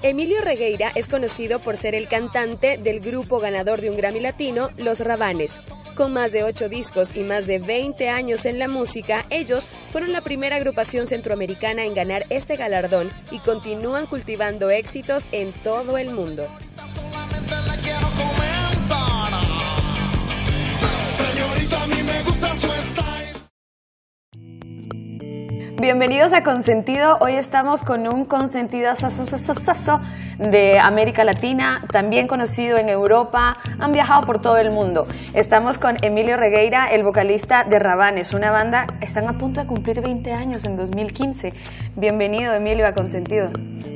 Emilio Regueira es conocido por ser el cantante del grupo ganador de un Grammy Latino, Los Rabanes. Con más de 8 discos y más de 20 años en la música, ellos fueron la primera agrupación centroamericana en ganar este galardón y continúan cultivando éxitos en todo el mundo. Bienvenidos a Consentido. Hoy estamos con un consentido de América Latina, también conocido en Europa, han viajado por todo el mundo. Estamos con Emilio Regueira, el vocalista de Rabanes, una banda, están a punto de cumplir 20 años en 2015. Bienvenido, Emilio, a Consentido.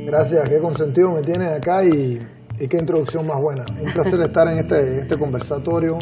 Gracias, qué consentido me tienes acá y qué introducción más buena. Un placer estar en este conversatorio.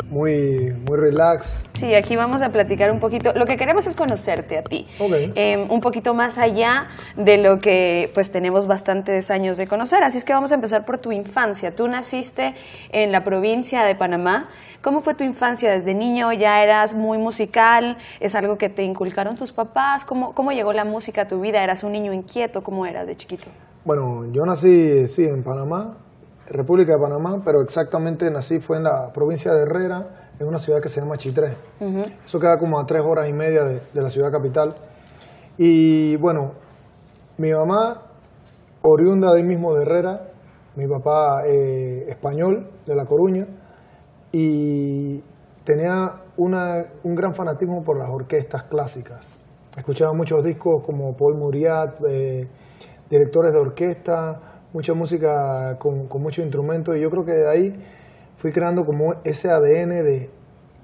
Muy relax. Sí, aquí vamos a platicar un poquito. Lo que queremos es conocerte a ti. Okay. Un poquito más allá de lo que pues tenemos bastantes años de conocer. Así es que vamos a empezar por tu infancia. Tú naciste en la provincia de Panamá. ¿Cómo fue tu infancia? ¿Desde niño ya eras muy musical? ¿Es algo que te inculcaron tus papás? ¿Cómo llegó la música a tu vida? ¿Eras un niño inquieto? ¿Cómo eras de chiquito? Bueno, yo nací, sí, en Panamá, República de Panamá, pero exactamente nací fue en la provincia de Herrera, en una ciudad que se llama Chitré. Eso queda como a 3 horas y media de la ciudad capital. Y bueno, mi mamá, oriunda de ahí mismo de Herrera, mi papá español, de La Coruña, y tenía un gran fanatismo por las orquestas clásicas. Escuchaba muchos discos como Paul Muriat, directores de orquesta, mucha música con muchos instrumentos, y yo creo que de ahí fui creando como ese ADN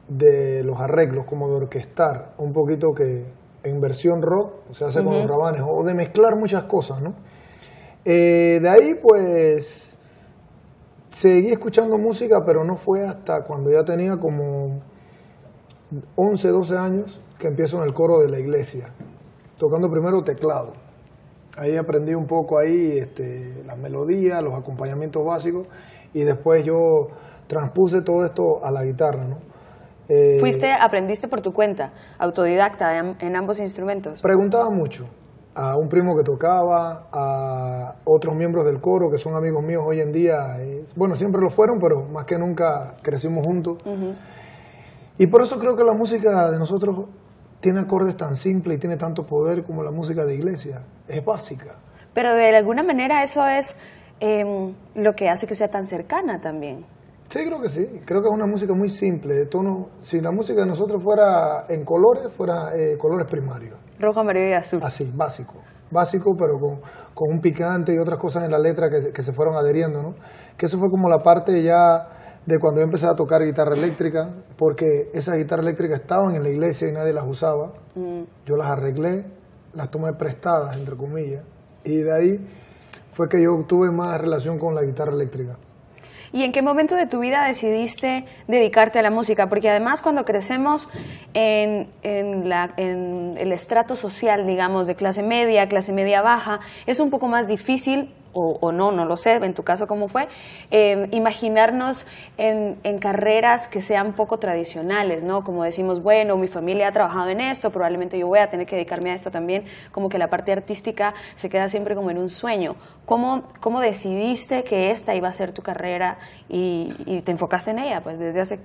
de los arreglos, como de orquestar, un poquito que en versión rock, se hace con los Rabanes, o de mezclar muchas cosas, ¿no? De ahí pues seguí escuchando música, pero no fue hasta cuando ya tenía como 11, 12 años que empiezo en el coro de la iglesia, tocando primero teclado. Ahí aprendí un poco las melodías, los acompañamientos básicos, y después yo transpuse todo esto a la guitarra, ¿no? ¿Aprendiste por tu cuenta, autodidacta en ambos instrumentos? Preguntaba mucho a un primo que tocaba, a otros miembros del coro que son amigos míos hoy en día. Bueno, siempre lo fueron, pero más que nunca crecimos juntos. Y por eso creo que la música de nosotros tiene acordes tan simples y tiene tanto poder como la música de iglesia. Es básica. Pero de alguna manera eso es lo que hace que sea tan cercana también. Sí, creo que sí. Creo que es una música muy simple, de tono. Si la música de nosotros fuera en colores, fuera colores primarios. Rojo, amarillo y azul. Así, básico. Básico, pero con un picante y otras cosas en la letra que se fueron adheriendo, ¿no? Que eso fue como la parte ya de cuando yo empecé a tocar guitarra eléctrica, porque esas guitarras eléctricas estaban en la iglesia y nadie las usaba. Yo las arreglé, las tomé prestadas, entre comillas, y de ahí fue que yo tuve más relación con la guitarra eléctrica. ¿Y en qué momento de tu vida decidiste dedicarte a la música? Porque además cuando crecemos en el estrato social, digamos, de clase media baja, es un poco más difícil, o no lo sé, en tu caso cómo fue, imaginarnos en carreras que sean poco tradicionales, ¿no? Como decimos, bueno, mi familia ha trabajado en esto, probablemente yo voy a tener que dedicarme a esto también, como que la parte artística se queda siempre como en un sueño. ¿Cómo decidiste que esta iba a ser tu carrera y te enfocaste en ella? Pues desde hace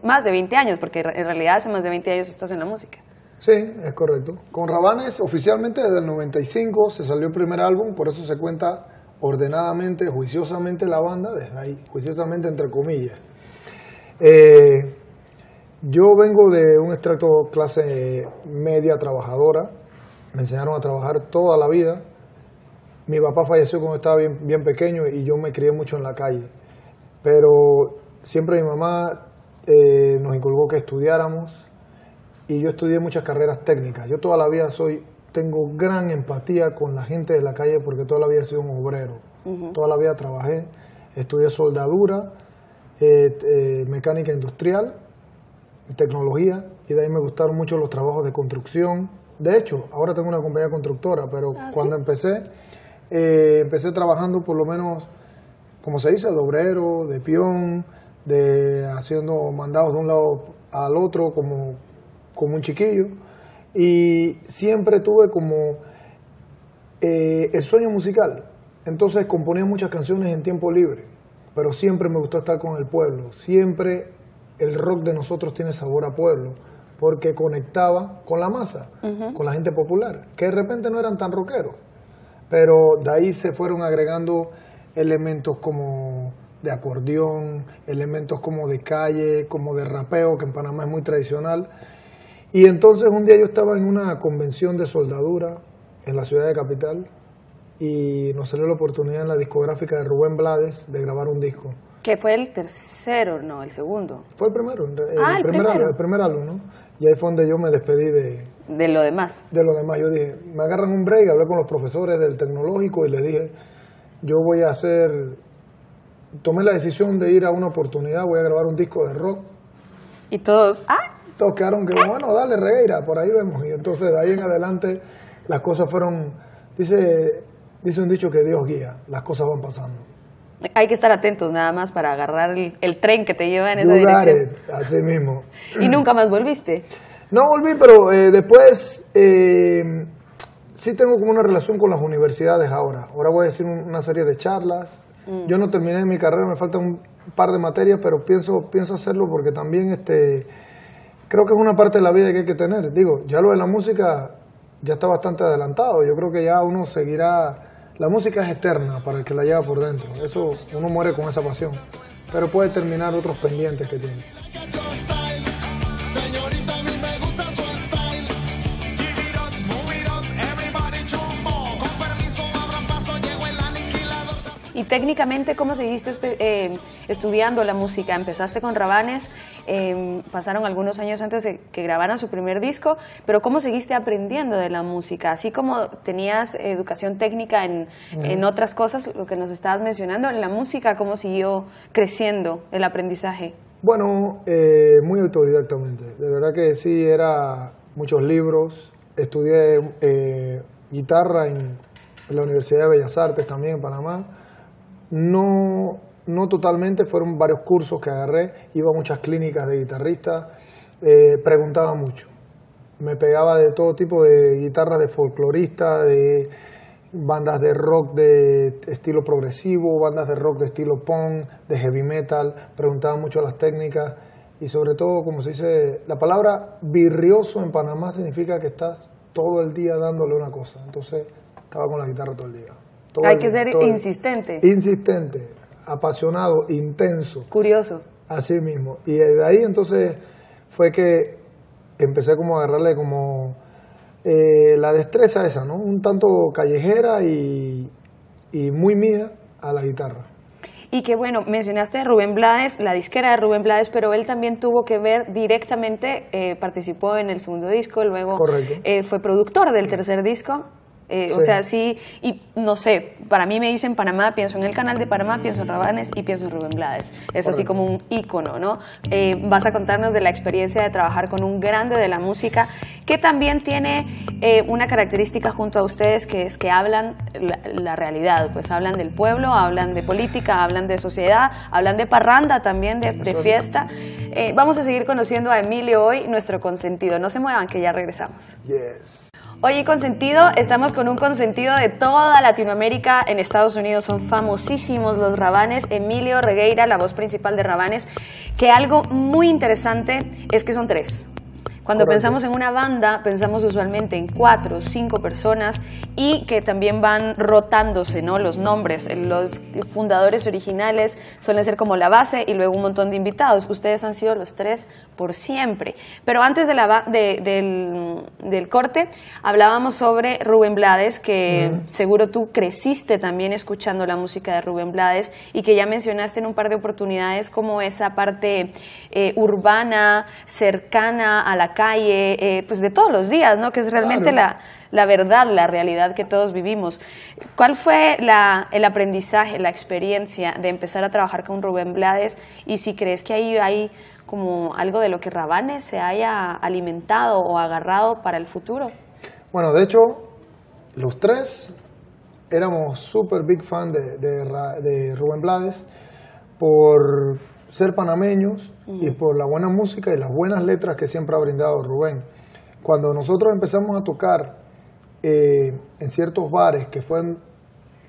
más de 20 años, porque en realidad hace más de 20 años estás en la música. Sí, es correcto. Con Rabanes, oficialmente desde el 95 se salió el primer álbum, por eso se cuenta ordenadamente, juiciosamente la banda, desde ahí, juiciosamente entre comillas. Yo vengo de un extracto clase media trabajadora, me enseñaron a trabajar toda la vida. Mi papá falleció cuando estaba bien pequeño y yo me crié mucho en la calle, pero siempre mi mamá nos inculcó que estudiáramos y yo estudié muchas carreras técnicas. Yo toda la vida tengo gran empatía con la gente de la calle porque toda la vida he sido un obrero. Toda la vida trabajé, estudié soldadura, mecánica industrial, tecnología, y de ahí me gustaron mucho los trabajos de construcción. De hecho, ahora tengo una compañía constructora, pero cuando empecé trabajando por lo menos, como se dice, de obrero, de peón, haciendo mandados de un lado al otro como un chiquillo. Y siempre tuve como el sueño musical. Entonces componía muchas canciones en tiempo libre, pero siempre me gustó estar con el pueblo. Siempre el rock de nosotros tiene sabor a pueblo, porque conectaba con la masa, con la gente popular, que de repente no eran tan rockeros. Pero de ahí se fueron agregando elementos como de acordeón, elementos como de calle, como de rapeo, que en Panamá es muy tradicional. Y entonces un día yo estaba en una convención de soldadura en la ciudad de Capital y nos salió la oportunidad en la discográfica de Rubén Blades de grabar un disco. Que fue el tercero, no, el segundo. Fue el primero, el primer álbum, ¿no? Y ahí fue donde yo me despedí de lo demás. De lo demás. Yo dije, me agarran un break, hablé con los profesores del tecnológico y les dije, yo voy a hacer, tomé la decisión de ir a una oportunidad, voy a grabar un disco de rock. Y todos, todos quedaron que, bueno, dale, Regueira, por ahí vemos. Y entonces de ahí en adelante las cosas fueron, dice un dicho que Dios guía, las cosas van pasando. Hay que estar atentos nada más para agarrar el tren que te lleva en esa dirección. Así mismo. ¿Y nunca más volviste? No volví, pero después sí tengo como una relación con las universidades ahora. Ahora voy a decir una serie de charlas. Yo no terminé mi carrera, me faltan un par de materias, pero pienso hacerlo porque también creo que es una parte de la vida que hay que tener. Digo, ya lo de la música ya está bastante adelantado. Yo creo que ya uno seguirá. La música es eterna para el que la lleva por dentro. Eso, uno muere con esa pasión. Pero puede terminar otros pendientes que tiene. Y técnicamente, ¿cómo seguiste estudiando la música? Empezaste con Rabanes, pasaron algunos años antes de que grabaran su primer disco, pero ¿cómo seguiste aprendiendo de la música? Así como tenías educación técnica en otras cosas, lo que nos estabas mencionando, en la música, ¿cómo siguió creciendo el aprendizaje? Bueno, muy autodidactamente. De verdad que sí, era muchos libros. Estudié guitarra en la Universidad de Bellas Artes también en Panamá. No totalmente, fueron varios cursos que agarré, iba a muchas clínicas de guitarrista, preguntaba mucho. Me pegaba de todo tipo de guitarras de folclorista, de bandas de rock de estilo progresivo, bandas de rock de estilo punk, de heavy metal, preguntaba mucho las técnicas y sobre todo, como se dice, la palabra virrioso en Panamá significa que estás todo el día dándole una cosa. Entonces estaba con la guitarra todo el día. Hay que ser insistente. Insistente, apasionado, intenso. Curioso. Así mismo. Y de ahí entonces fue que empecé como a agarrarle como la destreza esa, ¿no? Un tanto callejera y muy mía a la guitarra. Y que bueno, mencionaste a Rubén Blades, la disquera de Rubén Blades, pero él también tuvo que ver directamente, participó en el segundo disco, luego fue productor del tercer disco. Sí. O sea, sí, y no sé, para mí me dicen Panamá, pienso en el canal de Panamá, pienso en Rabanes y pienso en Rubén Blades. Es así como un ícono, ¿no? Vas a contarnos de la experiencia de trabajar con un grande de la música que también tiene una característica junto a ustedes, que es que hablan la realidad, pues hablan del pueblo, hablan de política, hablan de sociedad, hablan de parranda también, de fiesta. Vamos a seguir conociendo a Emilio hoy, nuestro consentido. No se muevan, que ya regresamos. Yes. Oye, consentido, estamos con un consentido de toda Latinoamérica. En Estados Unidos son famosísimos los Rabanes. Emilio Regueira, la voz principal de Rabanes, que algo muy interesante es que son tres. Cuando pensamos en una banda, pensamos usualmente en 4 o 5 personas y que también van rotándose, ¿no? Los nombres. Los fundadores originales suelen ser como la base y luego un montón de invitados. Ustedes han sido los 3 por siempre. Pero antes del corte, hablábamos sobre Rubén Blades, que seguro tú creciste también escuchando la música de Rubén Blades y que ya mencionaste en un par de oportunidades como esa parte urbana, cercana a la calle, pues de todos los días, ¿no? Que es realmente la verdad, la realidad que todos vivimos. ¿Cuál fue el aprendizaje, la experiencia de empezar a trabajar con Rubén Blades? Y si crees que ahí hay como algo de lo que Rabanes se haya alimentado o agarrado para el futuro. Bueno, de hecho, los 3 éramos súper big fan de Rubén Blades por ser panameños y por la buena música y las buenas letras que siempre ha brindado Rubén. Cuando nosotros empezamos a tocar en ciertos bares, que fue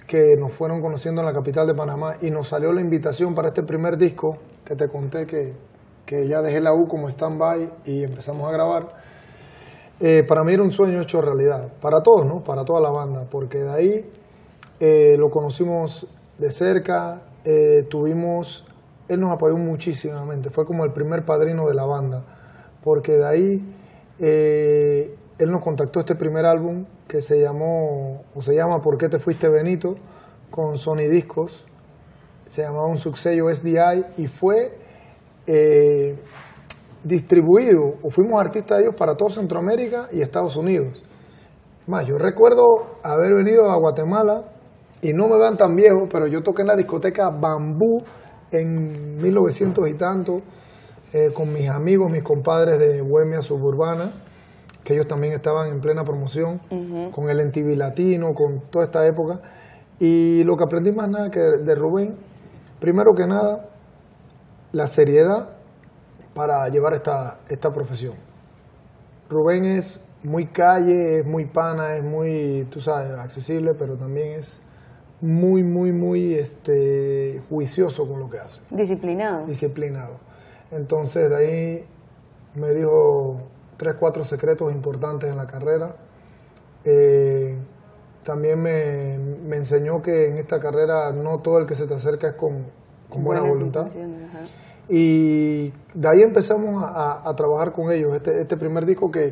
que nos fueron conociendo en la capital de Panamá y nos salió la invitación para este primer disco que te conté que ya dejé la U como stand-by y empezamos a grabar. Para mí era un sueño hecho realidad, para todos, ¿no? Para toda la banda, porque de ahí lo conocimos de cerca, él nos apoyó muchísimamente, fue como el primer padrino de la banda, porque de ahí él nos contactó este primer álbum que se llama ¿Por qué te fuiste, Benito? Con Sony Discos, se llamaba un subsello SDI y fue distribuido, o fuimos artistas de ellos para todo Centroamérica y Estados Unidos. Más, yo recuerdo haber venido a Guatemala, y no me vean tan viejo, pero yo toqué en la discoteca Bambú en 1900 y tanto, con mis amigos, mis compadres de Bohemia Suburbana, que ellos también estaban en plena promoción, con el MTV Latino, con toda esta época. Y lo que aprendí más nada que de Rubén, primero que nada, la seriedad para llevar esta profesión. Rubén es muy calle, es muy pana, es muy, tú sabes, accesible, pero también es muy juicioso con lo que hace. Disciplinado. Disciplinado. Entonces, de ahí me dijo 3, 4 secretos importantes en la carrera. También me enseñó que en esta carrera no todo el que se te acerca es con buena voluntad. Y de ahí empezamos a trabajar con ellos. Este primer disco que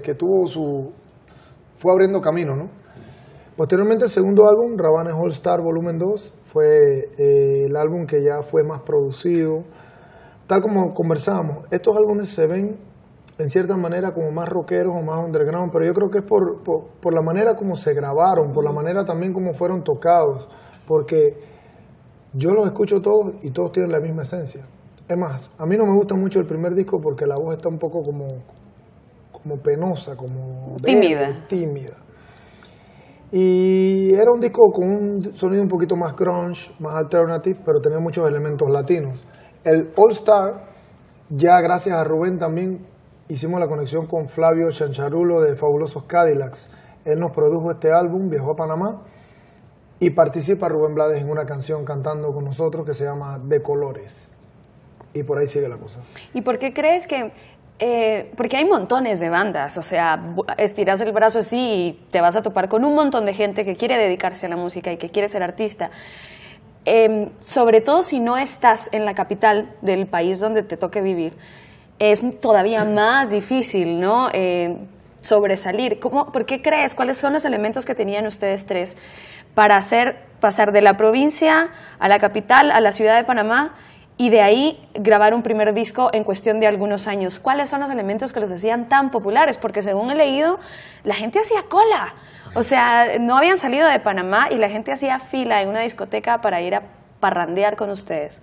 fue abriendo camino, ¿no? Posteriormente, el segundo álbum, Rabanes All Star Volumen 2, fue el álbum que ya fue más producido. Tal como conversábamos, estos álbumes se ven en cierta manera como más rockeros o más underground, pero yo creo que es por la manera como se grabaron, por la manera también como fueron tocados, porque yo los escucho todos y todos tienen la misma esencia. Es más, a mí no me gusta mucho el primer disco porque la voz está un poco como penosa, como tímida. Y era un disco con un sonido un poquito más grunge, más alternative, pero tenía muchos elementos latinos. El All Star, ya gracias a Rubén también hicimos la conexión con Flavio Chancharulo de Fabulosos Cadillacs. Él nos produjo este álbum, viajó a Panamá y participa Rubén Blades en una canción cantando con nosotros que se llama De Colores. Y por ahí sigue la cosa. ¿Y por qué crees que...? Porque hay montones de bandas, o sea, estiras el brazo así y te vas a topar con un montón de gente que quiere dedicarse a la música y que quiere ser artista. Sobre todo si no estás en la capital del país donde te toque vivir, es todavía más difícil, ¿no? Sobresalir. ¿Por qué crees? ¿Cuáles son los elementos que tenían ustedes tres para pasar de la provincia a la capital, a la ciudad de Panamá, y de ahí grabar un primer disco en cuestión de algunos años? ¿Cuáles son los elementos que los hacían tan populares? Porque según he leído, la gente hacía cola. O sea, no habían salido de Panamá y la gente hacía fila en una discoteca para ir a parrandear con ustedes.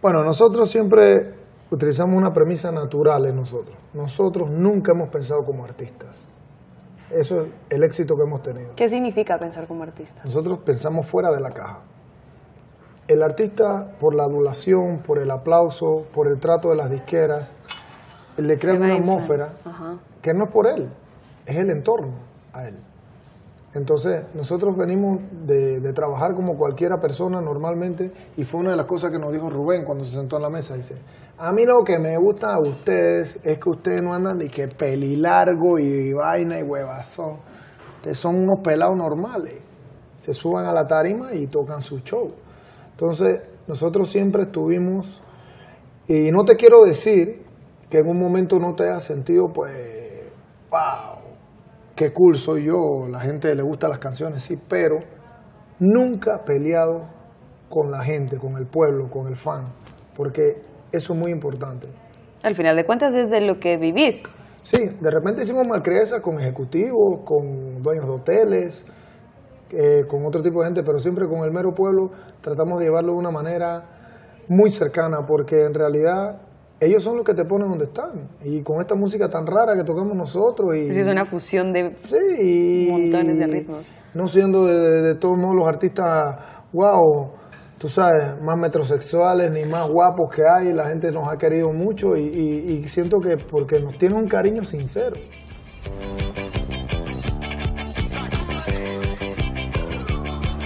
Bueno, nosotros siempre utilizamos una premisa natural en nosotros. Nosotros nunca hemos pensado como artistas. Eso es el éxito que hemos tenido. ¿Qué significa pensar como artista? Nosotros pensamos fuera de la caja. El artista, por la adulación, por el aplauso, por el trato de las disqueras, le crea una atmósfera que no es por él, es el entorno a él. Entonces, nosotros venimos de trabajar como cualquiera persona normalmente, y fue una de las cosas que nos dijo Rubén cuando se sentó en la mesa. Dice, a mí lo que me gusta a ustedes es que ustedes no andan de que pelilargo y vaina y huevazón. Ustedes son unos pelados normales. Se suban a la tarima y tocan su show. Entonces, nosotros siempre estuvimos, y no te quiero decir que en un momento no te hayas sentido, pues, wow, qué cool soy yo, la gente le gustan las canciones, sí, pero nunca peleado con la gente, con el pueblo, con el fan, porque eso es muy importante. Al final de cuentas es de lo que vivís. Sí, de repente hicimos malcrianza con ejecutivos, con dueños de hoteles, con otro tipo de gente, pero siempre con el mero pueblo tratamos de llevarlo de una manera muy cercana, porque en realidad ellos son los que te ponen donde están, y con esta música tan rara que tocamos nosotros. Y es una fusión de montones de ritmos. No siendo de todos modos los artistas, wow, tú sabes, más metrosexuales ni más guapos que hay, la gente nos ha querido mucho y siento que porque nos tiene un cariño sincero.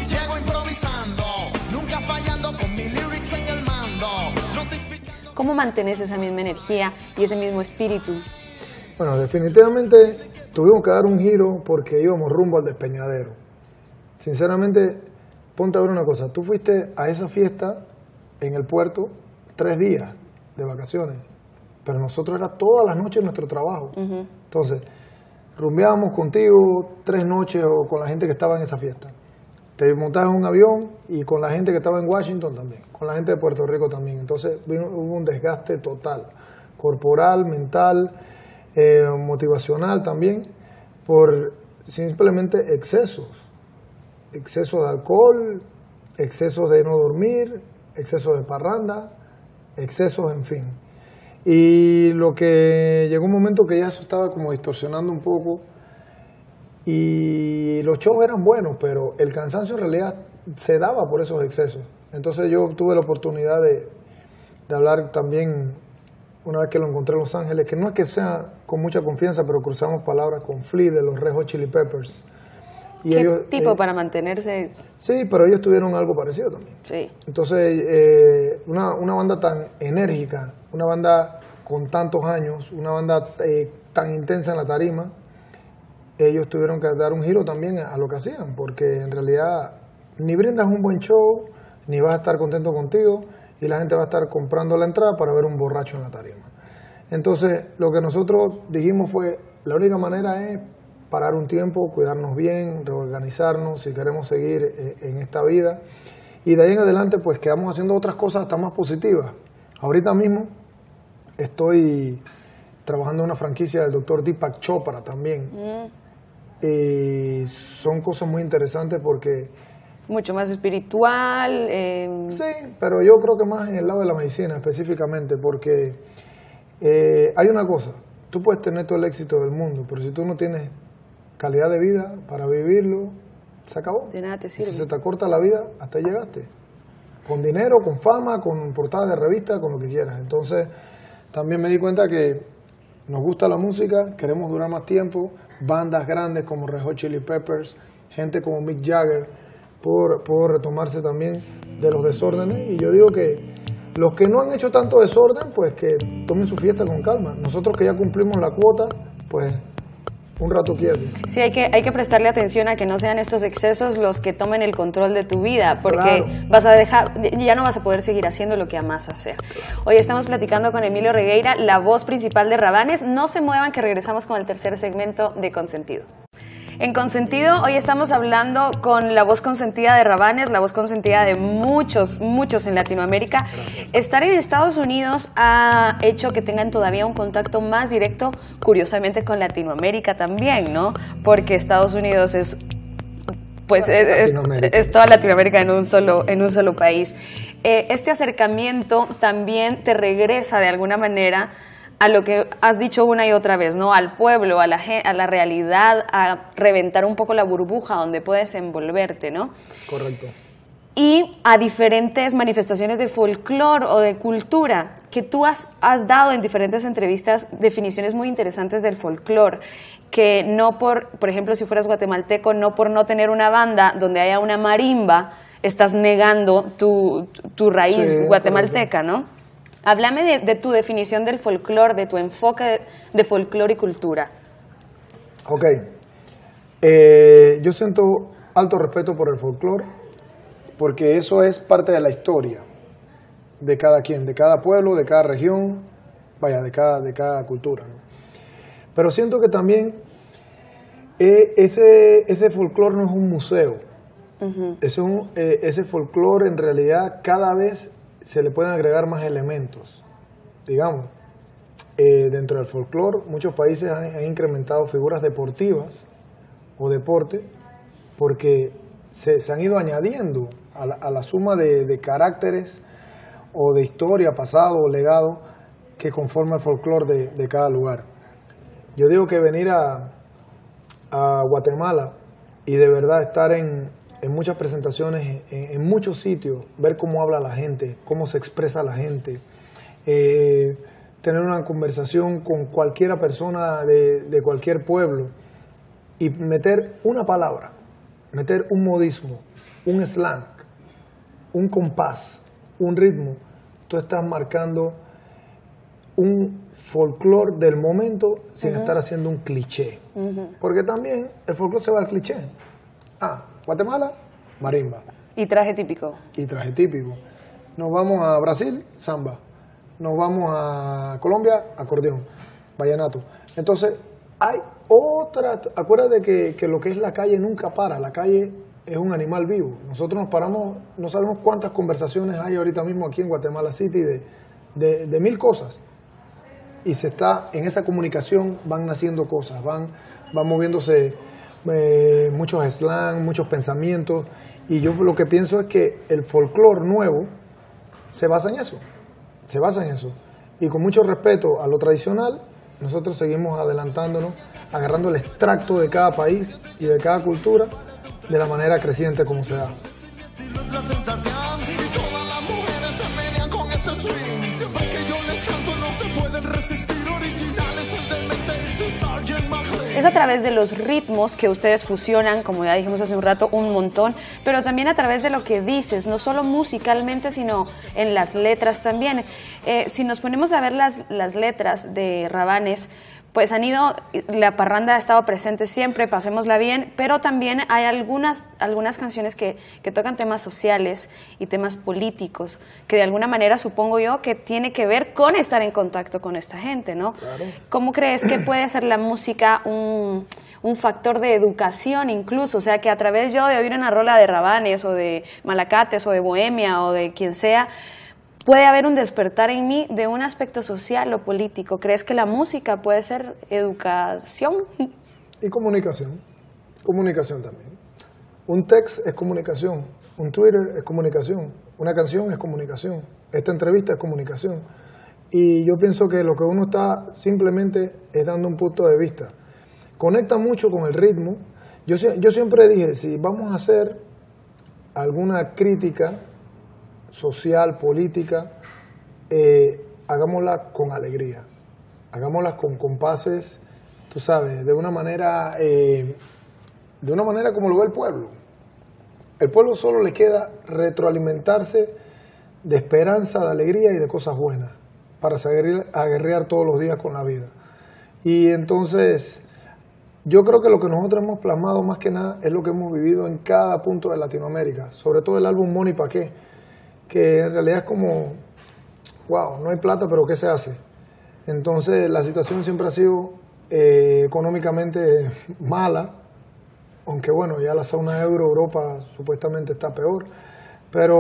Llego improvisando. ¿Cómo mantienes esa misma energía y ese mismo espíritu? Bueno, definitivamente tuvimos que dar un giro porque íbamos rumbo al despeñadero. Sinceramente, ponte a ver una cosa. Tú fuiste a esa fiesta en el puerto 3 días de vacaciones, pero nosotros era todas las noches nuestro trabajo. Entonces, rumbeábamos contigo 3 noches o con la gente que estaba en esa fiesta. Te montabas en un avión y con la gente que estaba en Washington también, con la gente de Puerto Rico también. Entonces hubo un desgaste total, corporal, mental, motivacional también, por simplemente excesos de alcohol, excesos de no dormir, excesos de parranda, excesos, en fin. Y lo que llegó un momento que ya eso estaba como distorsionando un poco, y los shows eran buenos, pero el cansancio en realidad se daba por esos excesos. Entonces yo tuve la oportunidad de hablar también, una vez que lo encontré en Los Ángeles, que no es que sea con mucha confianza, pero cruzamos palabras con Flea de los Red Hot Chili Peppers. Y ¿Qué ellos, tipo para mantenerse? Sí, pero ellos tuvieron algo parecido también. Sí. Entonces, una banda tan enérgica, una banda con tantos años, una banda tan intensa en la tarima, ellos tuvieron que dar un giro también a lo que hacían, porque en realidad ni brindas un buen show, ni vas a estar contento contigo, y la gente va a estar comprando la entrada para ver un borracho en la tarima. Entonces, lo que nosotros dijimos fue, la única manera es parar un tiempo, cuidarnos bien, reorganizarnos si queremos seguir en esta vida, y de ahí en adelante pues quedamos haciendo otras cosas hasta más positivas. Ahorita mismo estoy trabajando en una franquicia del Dr. Deepak Chopra también. Y son cosas muy interesantes porque... Mucho más espiritual. Sí, pero yo creo que más en el lado de la medicina específicamente, porque hay una cosa, tú puedes tener todo el éxito del mundo, pero si tú no tienes calidad de vida para vivirlo, se acabó. De nada te sirve. Si se te acorta la vida, hasta ahí llegaste. Con dinero, con fama, con portadas de revista, con lo que quieras. Entonces, también me di cuenta que nos gusta la música, queremos durar más tiempo, bandas grandes como Red Hot Chili Peppers, gente como Mick Jagger, por retomarse también de los desórdenes. Y yo digo que los que no han hecho tanto desorden, pues que tomen su fiesta con calma. Nosotros que ya cumplimos la cuota, pues un rato quieto. Sí, hay que prestarle atención a que no sean estos excesos los que tomen el control de tu vida, porque Claro. ya no vas a poder seguir haciendo lo que amas hacer. Hoy estamos platicando con Emilio Regueira, la voz principal de Rabanes. No se muevan, que regresamos con el tercer segmento de Consentido. En Consentido, hoy estamos hablando con la voz consentida de Rabanes, la voz consentida de muchos en Latinoamérica. Estar en Estados Unidos ha hecho que tengan todavía un contacto más directo, curiosamente, con Latinoamérica también, ¿no? Porque Estados Unidos es toda Latinoamérica en un solo país. Este acercamiento también te regresa de alguna manera a lo que has dicho una y otra vez, ¿no? Al pueblo, a la realidad, a reventar un poco la burbuja donde puedes envolverte, ¿no? Correcto. Y a diferentes manifestaciones de folclore o de cultura, que tú has dado en diferentes entrevistas definiciones muy interesantes del folclore, que no por ejemplo, si fueras guatemalteco, no por no tener una banda donde haya una marimba, estás negando tu raíz guatemalteca, correcto, ¿no? Háblame de tu definición del folclore, de tu enfoque de folclore y cultura. Ok. Yo siento alto respeto por el folclore, porque eso es parte de la historia de cada quien, de cada pueblo, de cada región, vaya, de cada cultura, ¿no? Pero siento que también ese folclore no es un museo. Ese folclore en realidad cada vez se le pueden agregar más elementos. Digamos, dentro del folclore, muchos países han incrementado figuras deportivas o deporte porque se han ido añadiendo a la suma de caracteres o de historia, pasado o legado que conforma el folclore de cada lugar. Yo digo que venir a Guatemala y de verdad estar en muchas presentaciones, en muchos sitios, ver cómo habla la gente, cómo se expresa la gente, tener una conversación con cualquier persona de cualquier pueblo y meter una palabra, meter un modismo, un slang, un compás, un ritmo, tú estás marcando un folclore del momento sin estar haciendo un cliché. Porque también el folclore se va al cliché. Guatemala, marimba. Y traje típico. Y traje típico. Nos vamos a Brasil, samba. Nos vamos a Colombia, acordeón, vallenato. Entonces, hay otra... Acuérdate que lo que es la calle nunca para. La calle es un animal vivo. Nosotros nos paramos, no sabemos cuántas conversaciones hay ahorita mismo aquí en Guatemala City de mil cosas. Y se está en esa comunicación, van naciendo cosas, van moviéndose muchos slang, muchos pensamientos. Y yo lo que pienso es que el folclore nuevo se basa en eso. Se basa en eso. Y con mucho respeto a lo tradicional, nosotros seguimos adelantándonos, agarrando el extracto de cada país y de cada cultura de la manera creciente como se da. Es a través de los ritmos que ustedes fusionan, como ya dijimos hace un rato, un montón, pero también a través de lo que dices, no solo musicalmente, sino en las letras también. Si nos ponemos a ver las letras de Rabanes, pues han ido, la parranda ha estado presente siempre, pasémosla bien, pero también hay algunas canciones que tocan temas sociales y temas políticos, que de alguna manera supongo yo que tiene que ver con estar en contacto con esta gente, ¿no? Claro. ¿Cómo crees que puede ser la música un factor de educación incluso? O sea, que a través yo de oír una rola de Rabanes o de Malacates o de Bohemia o de quien sea, puede haber un despertar en mí de un aspecto social o político. ¿Crees que la música puede ser educación? Y comunicación. Comunicación también. Un text es comunicación. Un Twitter es comunicación. Una canción es comunicación. Esta entrevista es comunicación. Y yo pienso que lo que uno está simplemente es dando un punto de vista. Conecta mucho con el ritmo. Yo siempre dije, si vamos a hacer alguna crítica social, política, hagámosla con alegría, hagámosla con compases, tú sabes, de una manera como lo ve el pueblo. El pueblo solo le queda retroalimentarse de esperanza, de alegría y de cosas buenas para aguerrear todos los días con la vida. Y entonces, yo creo que lo que nosotros hemos plasmado más que nada es lo que hemos vivido en cada punto de Latinoamérica, sobre todo el álbum Money Pa' Qué, que en realidad es como, wow, no hay plata, pero ¿qué se hace? Entonces la situación siempre ha sido económicamente mala, aunque bueno, ya la zona euro, Europa supuestamente está peor, pero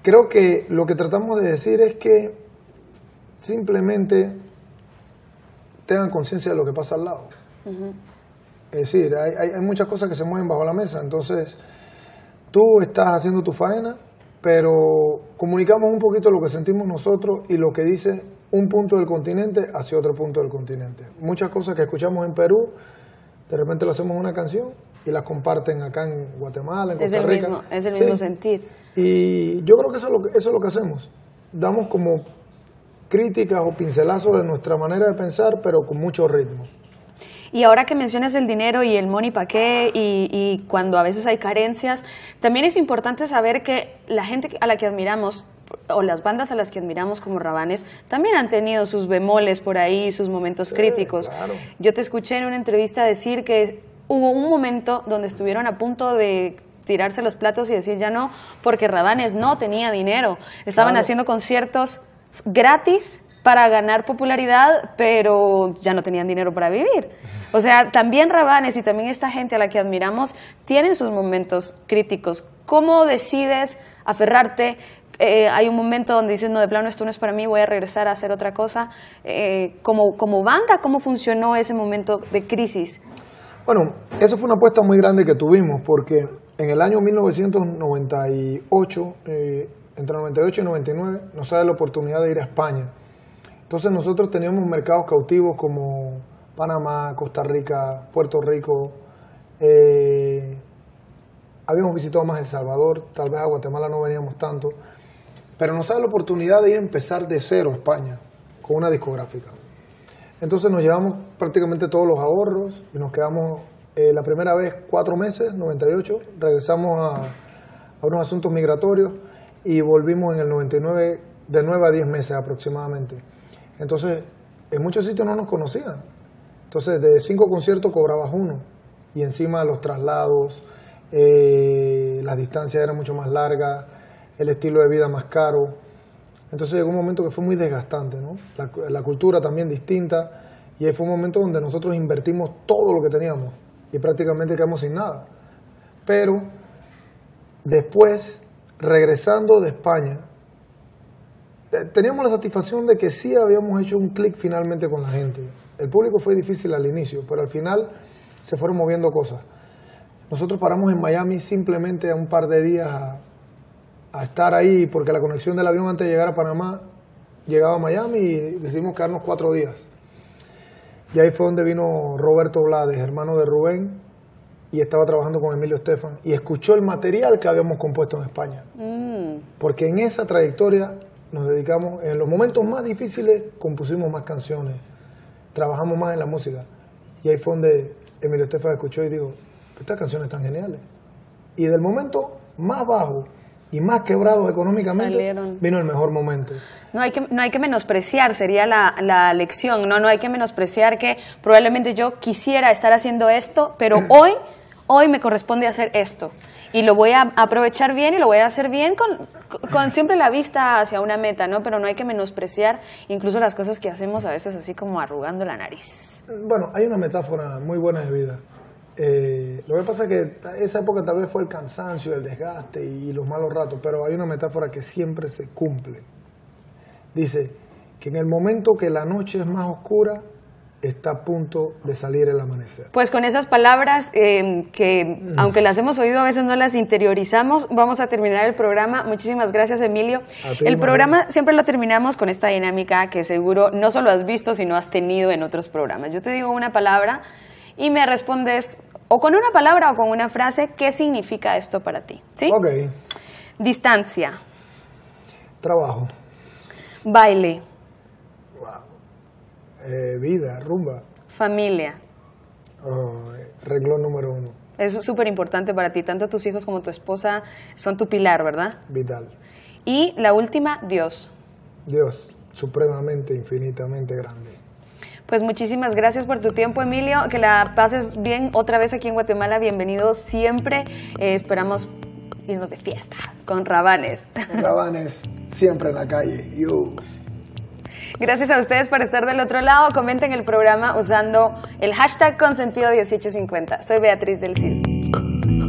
creo que lo que tratamos de decir es que simplemente tengan conciencia de lo que pasa al lado. Es decir, hay muchas cosas que se mueven bajo la mesa, entonces tú estás haciendo tu faena, pero comunicamos un poquito lo que sentimos nosotros y lo que dice un punto del continente hacia otro punto del continente. Muchas cosas que escuchamos en Perú, de repente lo hacemos en una canción y las comparten acá en Guatemala, en Costa Rica. Es el mismo sentir. Y yo creo que eso es lo que hacemos. Damos como críticas o pincelazos de nuestra manera de pensar, pero con mucho ritmo. Y ahora que mencionas el dinero y el money pa' qué y cuando a veces hay carencias, también es importante saber que la gente a la que admiramos o las bandas a las que admiramos como Rabanes también han tenido sus bemoles por ahí, sus momentos críticos. Claro. Yo te escuché en una entrevista decir que hubo un momento donde estuvieron a punto de tirarse los platos y decir ya no, porque Rabanes no tenía dinero. Estaban haciendo conciertos gratis para ganar popularidad, pero ya no tenían dinero para vivir. O sea, también Rabanes y también esta gente a la que admiramos tienen sus momentos críticos. ¿Cómo decides aferrarte? Hay un momento donde dices, no, de plano esto no es para mí, voy a regresar a hacer otra cosa. Como banda, ¿cómo funcionó ese momento de crisis? Bueno, eso fue una apuesta muy grande que tuvimos, porque en el año 1998, entre 98 y 99, nos sale la oportunidad de ir a España. Entonces nosotros teníamos mercados cautivos como Panamá, Costa Rica, Puerto Rico. Habíamos visitado más El Salvador, tal vez a Guatemala no veníamos tanto. Pero nos sale la oportunidad de ir a empezar de cero a España, con una discográfica. Entonces nos llevamos prácticamente todos los ahorros y nos quedamos la primera vez 4 meses, 98. Regresamos a unos asuntos migratorios y volvimos en el 99, de 9 a 10 meses aproximadamente. Entonces, en muchos sitios no nos conocían. Entonces, de 5 conciertos cobrabas 1. Y encima los traslados, las distancias eran mucho más largas, el estilo de vida más caro. Entonces llegó un momento que fue muy desgastante, ¿no? La cultura también distinta. Y ahí fue un momento donde nosotros invertimos todo lo que teníamos y prácticamente quedamos sin nada. Pero después, regresando de España, teníamos la satisfacción de que sí habíamos hecho un clic finalmente con la gente. El público fue difícil al inicio, pero al final se fueron moviendo cosas. Nosotros paramos en Miami simplemente a un par de días a estar ahí, porque la conexión del avión antes de llegar a Panamá llegaba a Miami y decidimos quedarnos 4 días. Y ahí fue donde vino Roberto Blades, hermano de Rubén, y estaba trabajando con Emilio Estefan, y escuchó el material que habíamos compuesto en España. Porque en esa trayectoria nos dedicamos, en los momentos más difíciles compusimos más canciones, trabajamos más en la música. Y ahí fue donde Emilio Estefan escuchó y dijo, estas canciones están geniales. Y del momento más bajo y más quebrados económicamente, vino el mejor momento. No hay que menospreciar, sería la lección, no hay que menospreciar que probablemente yo quisiera estar haciendo esto, pero hoy me corresponde hacer esto. Y lo voy a aprovechar bien y lo voy a hacer bien con siempre la vista hacia una meta, ¿no? Pero no hay que menospreciar incluso las cosas que hacemos a veces así como arrugando la nariz. Bueno, hay una metáfora muy buena de vida. Lo que pasa es que esa época tal vez fue el cansancio, el desgaste y los malos ratos, pero hay una metáfora que siempre se cumple. Dice que en el momento que la noche es más oscura, está a punto de salir el amanecer. Pues con esas palabras que aunque las hemos oído a veces no las interiorizamos, vamos a terminar el programa. Muchísimas gracias, Emilio. El programa siempre lo terminamos con esta dinámica que seguro no solo has visto, sino has tenido en otros programas. Yo te digo una palabra y me respondes o con una palabra o con una frase, ¿qué significa esto para ti? ¿Sí? Ok. Distancia. Trabajo. Baile. Vida, rumba. Familia. Renglón número 1. Es súper importante para ti, tanto tus hijos como tu esposa son tu pilar, ¿verdad? Vital. Y la última, Dios. Dios, supremamente, infinitamente grande. Pues muchísimas gracias por tu tiempo, Emilio, que la pases bien otra vez aquí en Guatemala, bienvenido siempre, esperamos irnos de fiesta con Rabanes. Rabanes, siempre en la calle, Gracias a ustedes por estar del otro lado. Comenten el programa usando el hashtag Consentido1850. Soy Beatriz del Cid.